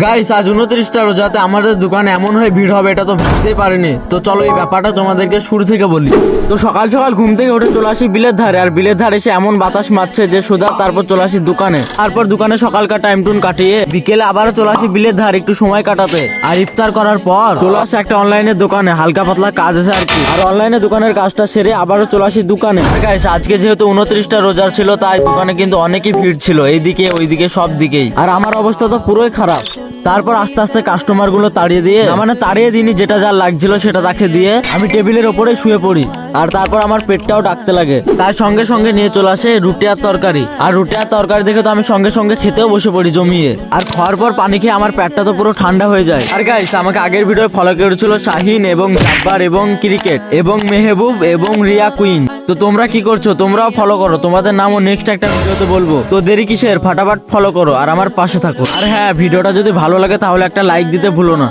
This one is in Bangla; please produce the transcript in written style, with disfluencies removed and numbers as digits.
গাইস আজ 29টা রোজাতে আমাদের দোকানে এমন হয়ে ভিড় হবে এটা তো ভাবতেই পারিনি। তো চলো এই ব্যাপারটা তোমাদেরকে শুরু থেকে বলি। তো সকাল সকাল ঘুম থেকে উঠে চলে আসি বিলের ধারে, আর বিলের ধারে এসে এমন বাতাস মারছে যে সোজা তারপর চলে আসি দোকানে। তারপর দোকানে সকালকার টাইম টুন কাটিয়ে বিকেলে আবারও চলে আসি বিলের ধারে একটু সময় কাটাতে। আর ইফতার করার পর চলে আসে একটা অনলাইনের দোকানে, হালকা পাতলা কাজ আছে আর কি। আর অনলাইনে দোকানের কাজটা সেরে আবারও চলে আসি দোকানে। গাইস আজকে যেহেতু 29টা রোজার ছিল তাই দোকানে কিন্তু অনেকই ভিড় ছিল, এইদিকে ওইদিকে সব দিকেই। আর আমার অবস্থা তো পুরোই খারাপ। তারপর আস্তে আস্তে কাস্টমার গুলো তাড়িয়ে দিয়ে, না মানে তাড়িয়ে দিনি, যেটা যা লাগছিল সেটা তাকে দিয়ে আমি টেবিলের ওপরে শুয়ে পড়ি। আর তারপর আমার পেটটাও ডাকতে লাগে, তাই সঙ্গে সঙ্গে নিয়ে চলে আসে রুটি আর তরকারি। আর রুটি আর তরকারি দেখে তো আমি সঙ্গে সঙ্গে খেতেও বসে পড়ি জমিয়ে। আর খাওয়ার পর পানি খেয়ে আমার পেটটা তো পুরো ঠান্ডা হয়ে যায়। আর গাইস আমাকে আগের ভিডিও ফলো করেছিল শাহিন এবং জাব্বার এবং ক্রিকেট এবং মেহবুব এবং রিয়া কুইন। তো তোমরা কি করছো? তোমরাও ফলো করো, তোমাদের নামও নেক্সট একটা ভিডিওতে বলবো। তো দেরি কিসের, ফাটাফাট ফলো করো আর আমার পাশে থাকো। আর হ্যাঁ, ভিডিওটা যদি ভালো লাগে তাহলে একটা লাইক দিতে ভুলো না।